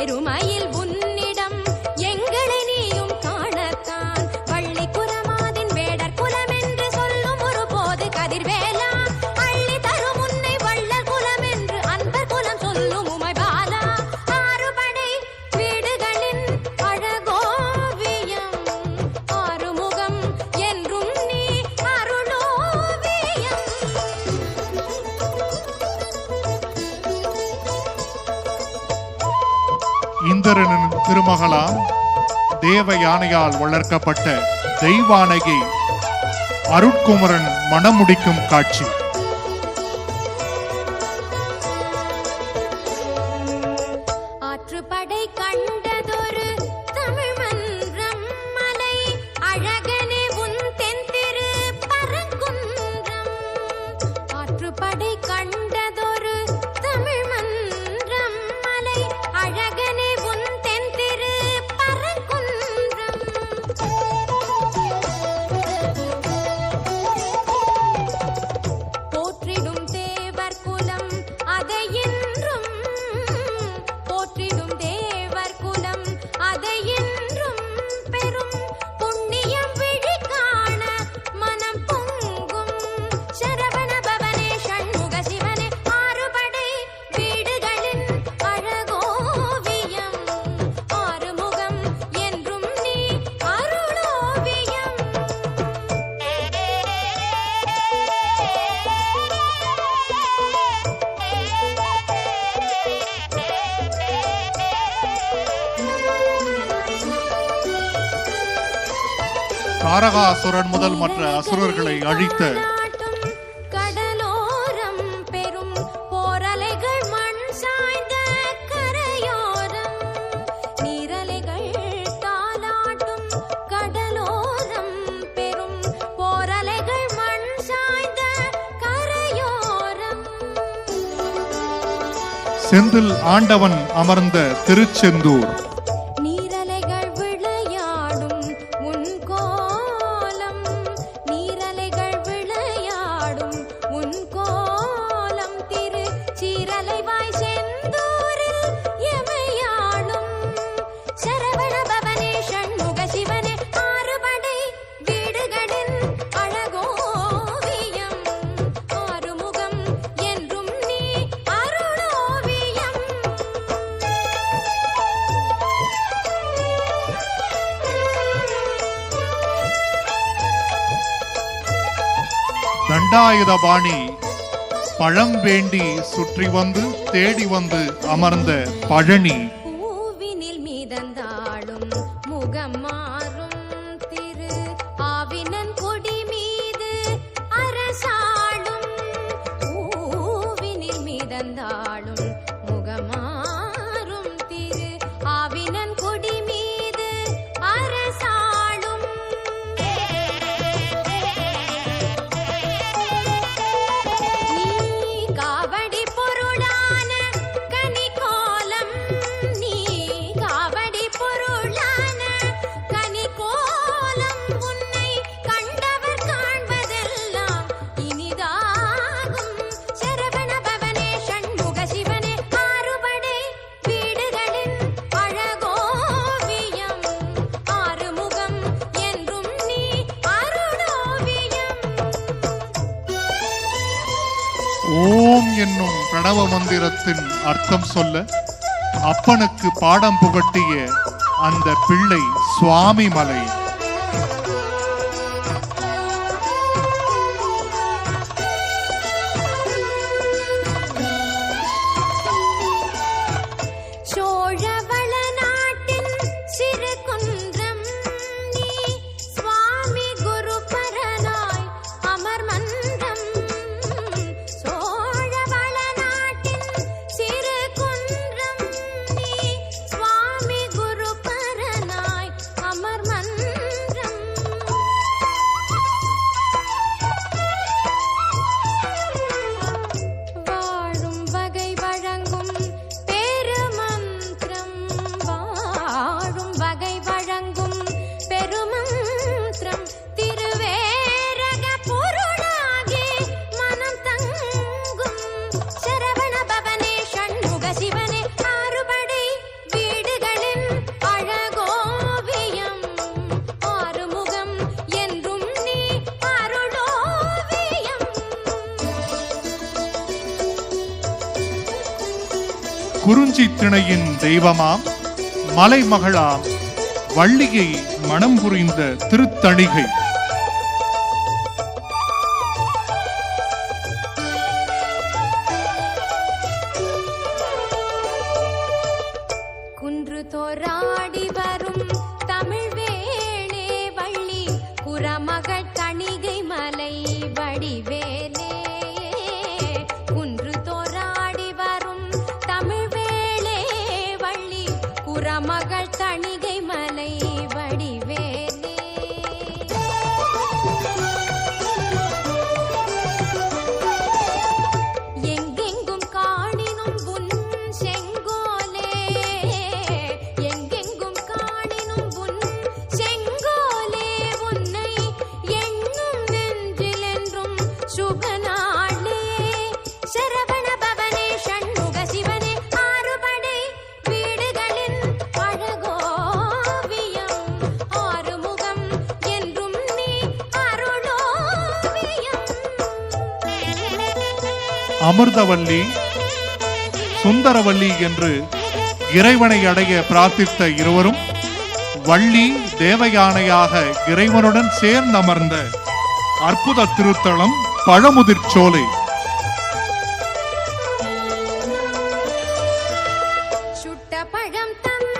பெருமையில் உன்னிடம் எங்களை நீயும் காணத்தான் வள்ளி குரமாதின் வேடர் குலம் என்று சொல்லும் ஒரு போது கதிர்வேலா அள்ளி தரும் உன்னை வள்ளல் குலம் என்று அன்பர் குலம் சொல்லும் உமை பாலா ஆறுபடை வீடுகளின் அழகோவியம் ஆறுமுகம் என்றும் நீ அருளோவியம். இந்திரனின் திருமகளாம் தேவ யானையால் வளர்க்கப்பட்ட தெய்வானையை அருட்குமரன் மணமுடிக்கும் காட்சி. ஆற்றுப்படை கண்டதொரு தமிழ் மன்றம் மலை அழகனே உன் தென்திரு பரங்குன்றம். ஆற்றுப்படை கண்டதொரு தமிழ் மன்றம் மலை அழகனே உன் தென்திரு பரங்குன்றம். போற்றிடும் தேவர் குலம் அதை என்றும் போற்றிடும் தேவர் குலம் அதை என்றும் பெரும் புண்ணியம் விழி காண மனம் பொங்கும் சரவண பவனே ஷண்முக சிவனே ஆறுபடை வீடுகளின் அழகோவியம் ஆறுமுகம் என்றும் நீ அருளோவியம். தாரகாசுரன் முதல் மற்ற அசுரர்களை அழித்த நாட்டும் கடலோரம் பெரும் போரலைகள் மண் சாய்ந்த கரையோரம் நீரலைகள் தாலாட்டும் கடலோரம் பெரும் போரலைகள் மண் சாய்ந்த கரையோரம். செந்தில் ஆண்டவன் அமர்ந்த திருச்செந்தூர். நீரலைகள் விளையாடும் உன் கோலம் நீரலைகள் விளையாடும் உன் கோலம் திரு சீரலைவாய் செந்தூரில் எமையாளும் சரவண பவனே ஷண்முக சிவனே ஆறுபடை வீடுகளின் அழகோவியம் ஆறுமுகம் என்றும் நீ அருளோவியம். தண்டாயுதபாணி பழம் வேண்டி சுற்றி வந்து தேடி வந்து அமர்ந்த பழனி. பூவினில் மீதந்தாளும் முகம் மாறும் திரு ஆவினன் கொடி மீது அரசாளும் பூவினில் மீதந்தாளும் முகம் மாறும் திரு ஆவினன் கொடி மீது அரசாளும். நீ காவடி பொருளான கனிகோலம் நீ காவடி பொருளான கனிகோலம் உன்னை கண்டவர் காண்பதெல்லாம் இனிதாகும் சரவண பவனே ஷண்முக சிவனே ஆறுபடை வீடுகளின் அழகோவியம் ஆறுமுகம் என்றும் நீ அருளோவியம். ஓம் என்னும் பிரணவ மந்திரத்தின் அர்த்தம் சொல்ல அப்பனுக்கு பாடம் புகட்டிய அந்த பிள்ளை சுவாமி மலை. சோழவள நாட்டின் சிறு குன்றம் நீ சுவாமி குரு பரனாய் அமர் மன்றம். சோழவள நாட்டின் சிறு குன்றம் நீ சுவாமி குரு பரனாய் அமர் மன்றம். குறிஞ்சி திணையின் தெய்வமாம் மலைமகளாம் வள்ளியை மணம் புரிந்த திருத்தணிகை. குன்று தோராடி வரும் தமிழ் வேளே வள்ளி குறமகள் தணிகை மலை வடிவேலே. குன்று தோராடி வரும் தமிழ் வேளே வள்ளி குறமகள் தணிகை மலை வடிவேலே. எங்கெங்கும் காணினும் உன் செங்கோலே, எங்கெங்கும் காணினும் உன் செங்கோலே, உன்னை எண்ணும் நெஞ்சில் என்றும் சுபநாளே. சரவண பவனே ஷண்முக சிவனே ஆறுபடை வீடுகளின் அழகோவியம், ஆறுமுகம் என்றும் நீ அருளோவியம். அமிர்தவல்லி, சுந்தரவல்லி என்று இறைவனை அடைய பிரார்த்தித்த இருவரும் வள்ளி தேவயானையாக இறைவனுடன் சேர்ந்தமர்ந்த அற்புத திருத்தலம் பழமுதிர்ச்சோலை. சுட்ட பழம் தந்த